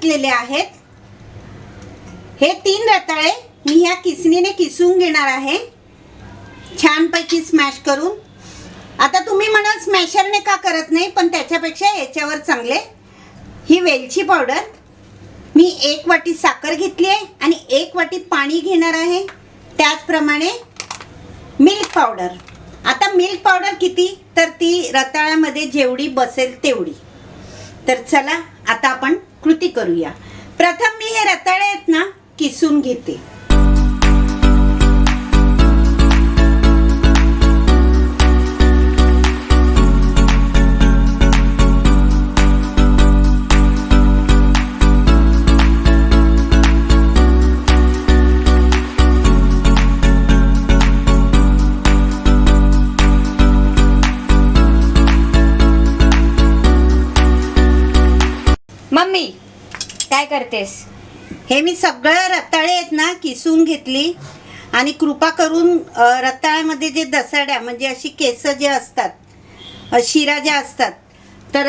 घेतलेले आहेत. हे 3 रताळे मी ह्या किसणीने किसून घेणार आहे, छानपैकी स्मॅश करून. आता तुम्ही म्हणाल स्मॅशरने का करत नाही, पण त्याच्यापेक्षा याच्यावर चांगले. ही वेलची पावडर, मी 1 वाटी साखर घेतली आहे आणि 1 वाटी पाणी घेणार आहे. त्याचप्रमाणे मिल्क पावडर. आता मिल्क पावडर किती, तर ती रताळ्यामध्ये जेवढी बसेल तेवढी. तर चला आता आपण कृती करूया. प्रथम मी हे रताळे आहेत ना किसून घेते. मम्मी काय करतेस? हे मी सगळं रताळे आहेत ना किसून घेतली आणि कृपा करून रताळ्यामध्ये जे दसाड्या म्हणजे अशी केस जे असतात, शिरा ज्या असतात, तर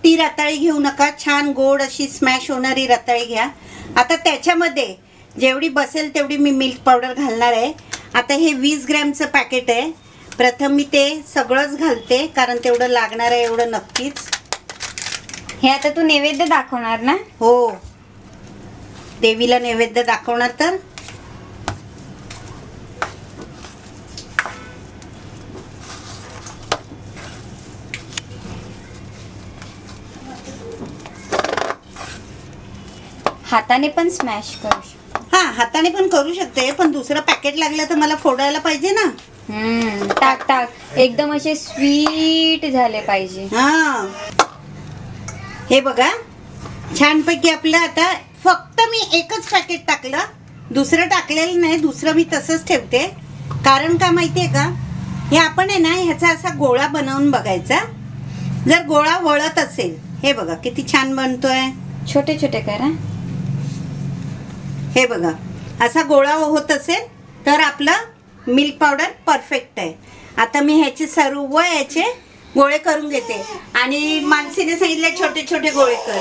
ती रताळी घेऊ नका. छान गोड अशी स्मॅश होणारी रताळी घ्या. आता त्याच्यामध्ये जेवढी बसेल तेवढी मी मिल्क पावडर घालणार आहे. आता हे 20 ग्रॅमचं पॅकेट आहे. प्रथम मी ते सगळंच घालते कारण तेवढं लागणार आहे, एवढं नक्कीच. हे आता तू नैवेद्य दाखवणार ना? हो, देवीला नैवेद्य दाखवणार. तर हाताने पण स्मॅश करू शकतो. हा, हाताने पण करू शकते, पण दुसरं पॅकेट लागलं तर मला फोडायला पाहिजे ना. टाक टाक, एकदम असे स्वीट झाले पाहिजे. हा, हे बघा छानपैकी आपलं. आता फक्त मी एकच पॅकेट टाकलं, दुसरं टाकलेलं नाही. दुसरं मी तसंच ठेवते. कारण का माहितीये का, हे आपण आहे ना ह्याचा असा गोळा बनवून बघायचा. जर गोळा वळत असेल, हे बघा किती छान बनतोय. छोटे छोटे करा. हे बघा असा गोळा होत असेल तर आपलं मिल्क पावडर परफेक्ट आहे. आता मी ह्याचे सर्व याचे गोळे करून घेते. आणि मानसीने सांगितले छोटे छोटे गोळे कर,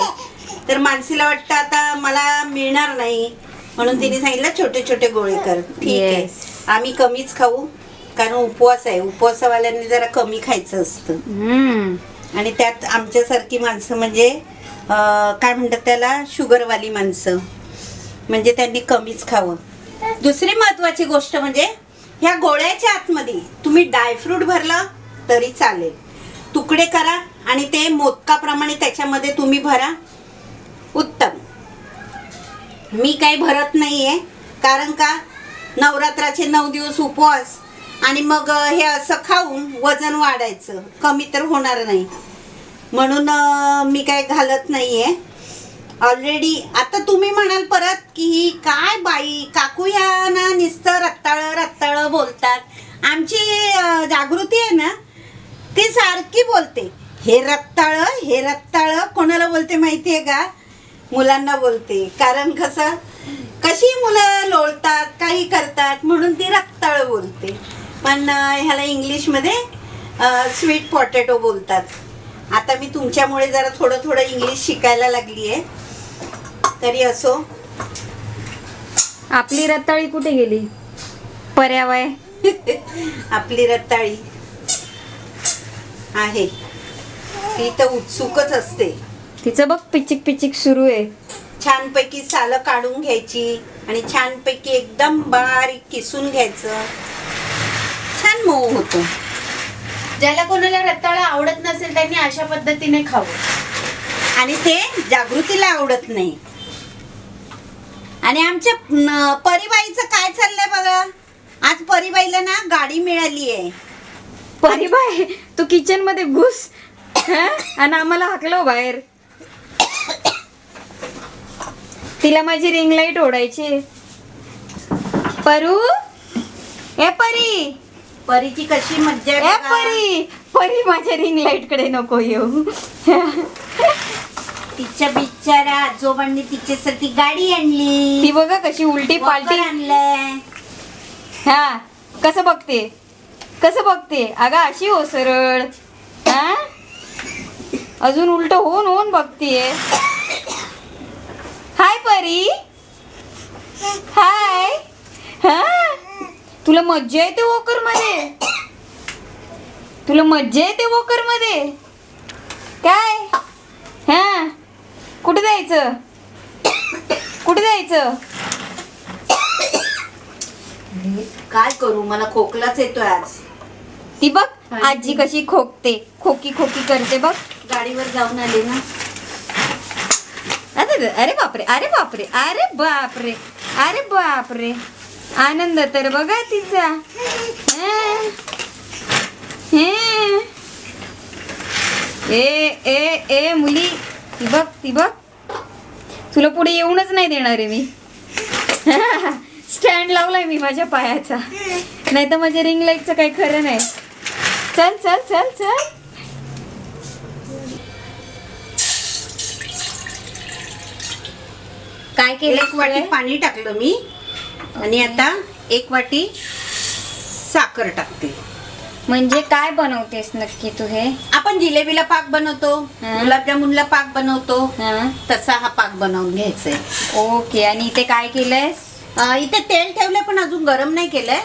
तर मानसीला वाटतं आता मला मिळणार नाही म्हणून तिने सांगितलं छोटे छोटे गोळे कर. ठीक आहे, आम्ही कमीच खाऊ कारण उपवास आहे. उपवासवाल्यांनी जरा कमी खायचं असतं. आणि त्यात आमच्यासारखी माणसं म्हणजे काय म्हणतात त्याला, शुगरवाली माणसं, म्हणजे त्यांनी कमीच खावं. दुसरी महत्वाची गोष्ट म्हणजे ह्या गोळ्याच्या आतमध्ये तुम्ही ड्रायफ्रूट भरलं तरी चालेल. तुकडे करा आणि ते मोदकाप्रमाणे त्याच्यामध्ये तुम्ही भरा, उत्तम. मी काही भरत नाहीये कारण का नवरात्राचे 9 दिवस उपवास आणि मग हे असं खाऊन वजन वाढायचं, कमी तर होणार नाही म्हणून मी काय घालत नाहीये ऑलरेडी. आता तुम्ही म्हणाल परत की ही काय बाई काकू ह्या ना नुसतं रत्ताळ रत्ताळ बोलतात. आमची जागृती आहे ना ती सारखी बोलते हे रत्ताळ. कोणाला बोलते माहितीये का, मुलांना बोलते. कारण कशी मुलं लोळतात काही करतात म्हणून ती रत्ताळ बोलते. पण ह्याला इंग्लिशमध्ये स्वीट पोटॅटो बोलतात. आता मी तुमच्यामुळे जरा थोडं इंग्लिश शिकायला लागली आहे. तरी असो, आपली रताळी कुठे गेली? पर्यावय आपली रताळी आहे ती तर उत्सुकच असते. तिचं बघ पिचिक पिचिक सुरू आहे. छानपैकी सालं काढून घ्यायची आणि छानपैकी एकदम बारीक किसून घ्यायचं. छान मऊ होतो. ज्याला कोणाला रताळ आवडत नसेल त्यांनी अशा पद्धतीने खावं. आणि ते जागृतीला आवडत नाही. आणि आमच्या परीबाईचं काय चाललंय बघा. आज परीबाईला ना गाडी मिळाली आहे. परिबाई तू किचन मध्ये घुस आणि आम्हाला हाकलो बाहेर. तिला माझी रिंग लाईट ओढायची. परू, ए परी, परीची कशी मज्जा ए परी, परी माझ्या रिंग लाईट कडे नको येऊ. तिच्या बिचारा आजोबांनी तिच्यासाठी गाडी आणली. ती बघा कशी उलटी पालटी आणलंय. हा कसं बघते अगं अशी हो सरळ. हा अजून उलट होऊन बघतीये. परी हाय. हा तुला मज्जा येते वॉकर मध्ये? तुला मज्जा येते वॉकर मध्ये काय? हा कुठे जायचं? कुठे जायचं? काय करू, मला खोकलाच येतोय आज. ती बघ आजी कशी खोकते, खोकी खोकी करते बघ. गाडीवर जाऊन आले ना. अरे बापरे, अरे बापरे, अरे बापरे, अरे बापरे. आनंद तर बघा तिचा. ए मुली, ती बघ ती बघ. तुला पुढे येऊनच नाही देणार आहे मी. स्टँड लावलाय मी माझ्या पायाचा, नाही तर माझ्या रिंग लाईटचं काही खरं नाही. चल चल चल चल. काय केलं? 1 वाटी पाणी टाकलं मी आणि आता 1 वाटी साखर टाकते. म्हणजे काय बनवतेस नक्की तू हे? आपण जिलेबीला पाक बनवतो, हा. गुलाबजामुनला पाक बनवतो, हा तसा हा पाक बनवून घ्यायचा आहे. ओके. आणि इथे काय केलंयस? इथे तेल ठेवलंय पण अजून गरम नाही केलंय.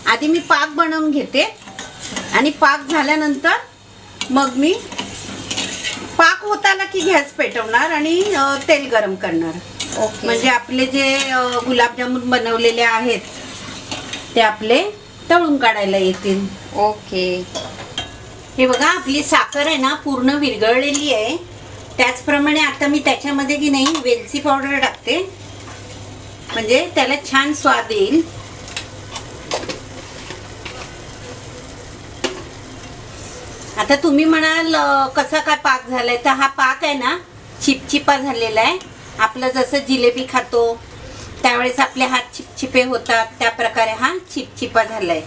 आधी मी पाक बनवून घेते आणि पाक झाल्यानंतर मग मी पाक होताना की गॅस पेटवणार आणि तेल गरम करणार. ओके. म्हणजे आपले जे गुलाबजामुन बनवलेले आहेत ते आपले तळून काढायला येतील. ओके. हे बघा आपली साखर आहे ना पूर्ण विरघळलेली आहे. त्याचप्रमाणे आता मी त्याच्यामध्ये की नाही वेलची पावडर टाकते, म्हणजे त्याला छान स्वाद येईल. आता तुम्ही म्हणाल कसा काय पाक झालाय, तर हा पाक आहे ना चिपचिपा झालेला आहे. आपलं जसं जिलेबी खातो त्यावेळेस आपले हात चिपचिपे होतात, त्या प्रकारे हा चिपचिपा झालाय.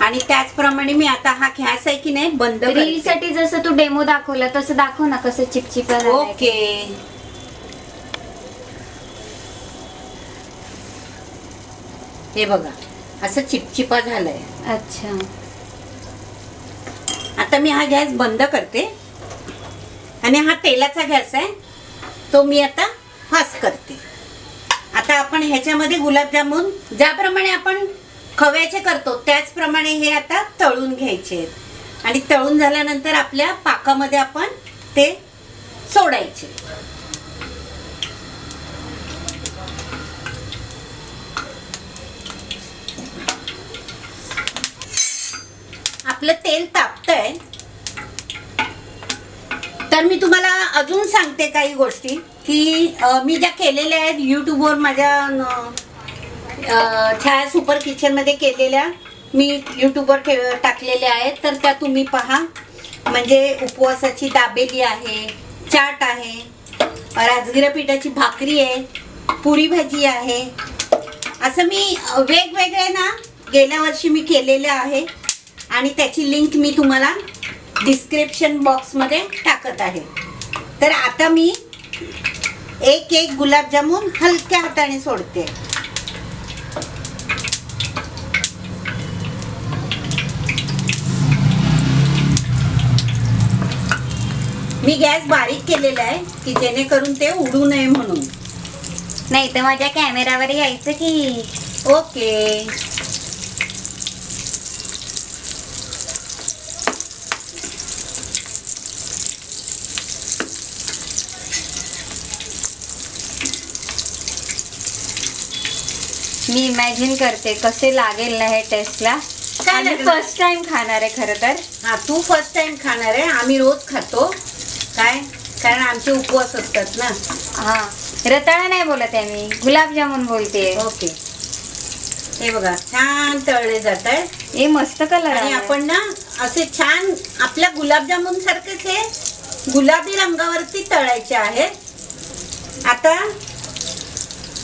आणि त्याचप्रमाणे मी आता हा गॅस आहे की नाही बंद रील साठी जसं तू डेमो दाखवला तसं दाखव ना कसं चिपचिपा झालंय. ओके. हे बघा असं चिपचिपा झालंय. अच्छा. आता मी हा गॅस बंद करते आणि हा तेलाचा गॅस आहे तो मी आता फास्ट करते. आता आपण ह्याच्यामध्ये गुलाबजामुन ज्याप्रमाणे आपण खव्याचे करतो त्याचप्रमाणे हे आता तळून घ्यायचे आहेत आणि तळून झाल्यानंतर आपल्या पाकामध्ये आपण ते सोडायचे. आपलं तेल तापतंय तर मी तुम्हाला अजून सांगते काही गोष्टी की मी ज्या केलेल्या आहेत यूट्यूबवर माझ्या छाया सुपर किचन मध्ये केलेल्या मी यूट्यूबवर टाकलेल्या आहेत, तर त्या तुम्ही पहा. म्हणजे उपवासाची दाबेली आहे, चाट आहे, राजगिरा पिठाची भाकरी आहे, पुरी भाजी आहे. असं मी वेगवेगळे ना गेल्या वर्षी मी केलेले आहे आणि त्याची लिंक मी तुम्हाला डिस्क्रिप्शन बॉक्समध्ये टाकत आहे. तर आता मी एक एक गुलाबजामुन हलक्या हाताने सोडते. मी गॅस बारीक केलेला आहे की जेणेकरून ते उडू नये म्हणून. नाही तर माझ्या कॅमेरावर यायचं की. ओके. मी इमॅजिन करते कसे लागेल ना हे टेस्टला. काय आणि लागेल? फर्स्ट टाइम खाणार आहे खरं तर. हा तू फर्स्ट टाइम खाणार आहे, आम्ही रोज खातो. काय, कारण आमचे उपवास असतात ना. हा रताळा नाही बोलत आहे मी, गुलाबजामुन बोलते. ओके. हे बघा छान तळले जात आहे. हे मस्त कलर आणि आहे. आपण ना असे छान आपल्या गुलाबजामुन सारखेच हे गुलाबी रंगावरती तळायचे आहेत. आता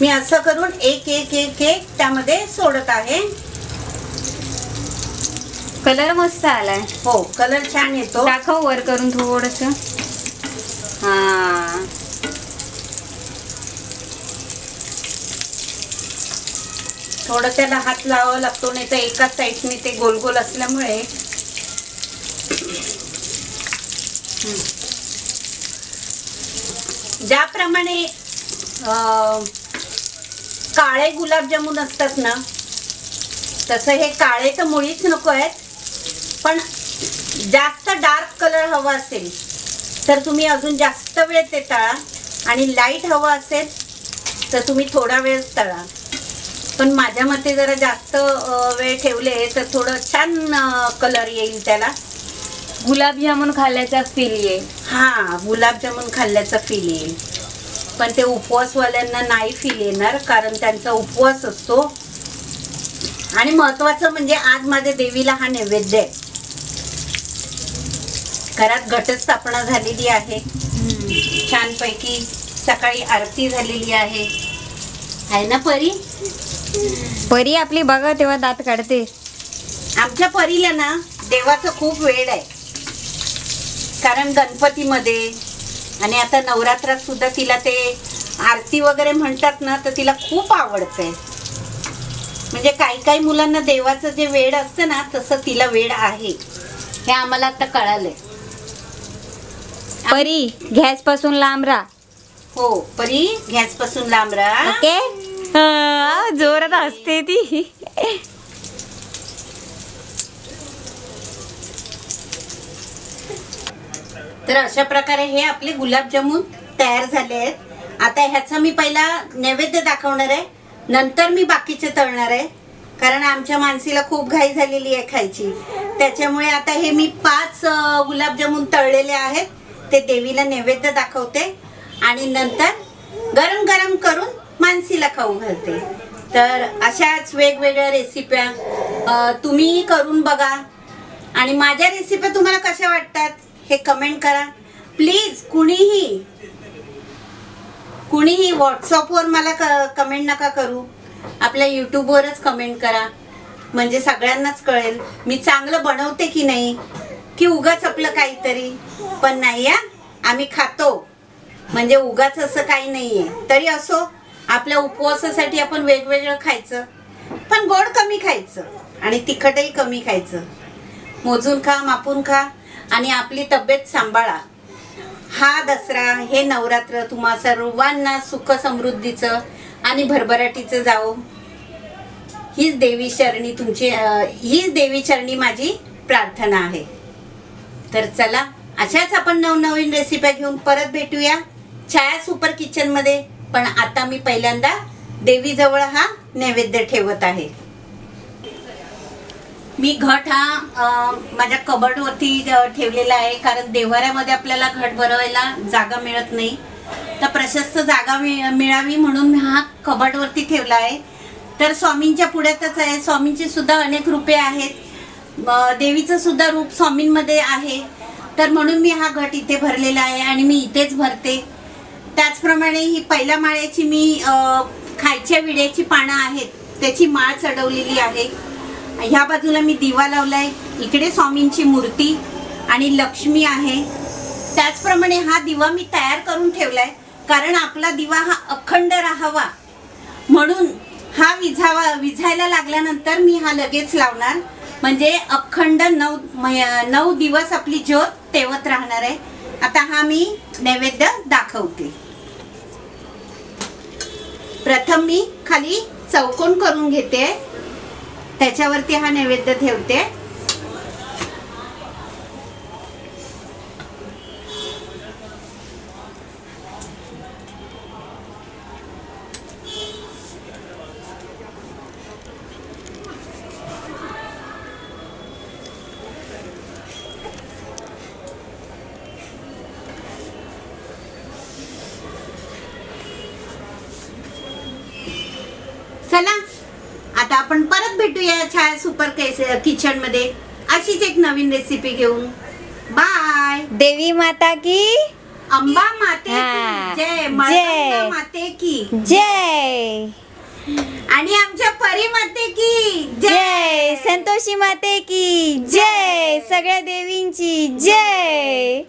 मी असं करून एक एक एक एक त्यामध्ये सोडत आहे. कलर मस्त आलाय. हो कलर छान येतो. दाखव वर करून थोडस. हा थोडं त्याला हात लावावा लागतो, नाही तर एकाच साईडने ते गोल गोल असल्यामुळे. ज्याप्रमाणे काळे गुलाबजामुन असतात ना, तसं हे काळे तर मुळीच नको आहेत, पण जास्त डार्क कलर हवा असेल तर तुम्ही अजून जास्त वेळ ते तळा, आणि लाईट हवा असेल तर तुम्ही थोडा वेळ तळा. पण माझ्या मते जरा जास्त वेळ ठेवले तर थोडं छान कलर येईल त्याला. गुलाबजामुन खाल्ल्याचा फील येईल. हा, गुलाबजामुन खाल्ल्याचा फील येईल. पण ते उपवासवाल्यांना नाही फील येणार, कारण त्यांचा उपवास असतो. आणि महत्वाचं म्हणजे आज माझ्या देवीला हा नैवेद्य आहे. घरात घटस्थापना झालेली आहे, छानपैकी सकाळी आरती झालेली आहे ना परी? परी आपली बघा तेव्हा दात काढते. आमच्या परीला ना देवाचं खूप वेड आहे, कारण गणपतीमध्ये आणि आता नवरात्रात सुद्धा तिला ते आरती वगैरे म्हणतात ना, तर तिला खूप आवडतंय. म्हणजे काही काही मुलांना देवाचं जे वेड असतं ना, तसं तिला वेड आहे, हे आम्हाला आता कळालंय. परी गॅस पासून लांब राहा. हो परी, गॅस पासून लांब राहा. ओके. जोरात हसते ती. तर अशा प्रकारे हे आपले गुलाबजामुन तयार झाले आहेत. आता ह्याचा मी पहिला नैवेद्य दाखवणार आहे, नंतर मी बाकीचे तळणार आहे, कारण आमच्या मानसीला खूप घाई झालेली आहे खायची. त्याच्यामुळे आता हे मी 5 गुलाबजामुन तळलेले आहेत, ते देवीला नैवेद्य दाखवते आणि नंतर गरम गरम करून मानसीला खाऊ घालते. तर अशाच वेगवेगळ्या रेसिप्या तुम्ही करून बघा, आणि माझ्या रेसिप्या तुम्हाला कशा वाटतात हे कमेंट करा प्लीज. कुणीही व्हॉट्सअपवर मला कमेंट नका करू, आपल्या यूट्यूबवरच कमेंट करा, म्हणजे सगळ्यांनाच कळेल मी चांगलं बनवते की नाही, की उगाच आपलं काहीतरी. पण नाही या, आम्ही खातो, म्हणजे उगाच असं काही नाहीये. तरी असो, आपल्या उपवासासाठी आपण वेगवेगळं खायचं, पण गोड कमी खायचं आणि तिखटही कमी खायचं. मोजून खा, मापून खा, आणि आपली तब्येत सांभाळा. हा दसरा, हे नवरात्र तुम्हा सर्वांना सुख समृद्धीचं आणि भरभराटीचं जावो, हीच देवी चरणी माझी प्रार्थना आहे. तर चला, अशाच आपण नवनवीन रेसिप्या घेऊन परत भेटूया छाया सुपर किचन मध्ये. पण आता मी पहिल्यांदा देवीजवळ हा नैवेद्य ठेवत आहे. मी घट हा माझ्या कबर्डवरती ठेवलेला आहे, कारण देव्हाऱ्यामध्ये आपल्याला घट भरवायला जागा मिळत नाही, तर प्रशस्त जागा मिळावी म्हणून मी हा कबर्डवरती ठेवला आहे. तर स्वामींच्या पुढ्यातच आहे. स्वामींची सुद्धा अनेक रूपे आहेत, देवीचं सुद्धा रूप स्वामींमध्ये आहे, तर म्हणून मी हा घट इथे भरलेला आहे आणि मी इथेच भरते. त्याचप्रमाणे ही पहिल्या माळ्याची मी खायच्या विड्याची पानं आहेत त्याची माळ चढवलेली आहे. ह्या बाजूला मी दिवा लावलाय, इकडे स्वामींची मूर्ती आणि लक्ष्मी आहे. त्याचप्रमाणे हा दिवा मी तयार करून ठेवलाय, कारण आपला दिवा हा अखंड राहावा म्हणून हा विझायला लागल्यानंतर मी हा लगेच लावणार, म्हणजे अखंड 9 दिवस आपली ज्योत तेवत राहणार आहे. आता हा मी नैवेद्य दाखवते. प्रथम मी खाली चौकोन करून घेते, त्याच्यावरती हा नैवेद्य ठेवते. चला, आता आपण परत भेटूया छाया सुपर किचन मध्ये अशीच एक नवीन रेसिपी घेऊन. बाय. देवी माता की अंबा माते हा. की जय, जय. मळवंगा माते की जय. आणि आमच्या परी माते की जय. संतोषी माते की जय. सगळ्या देवींची जय.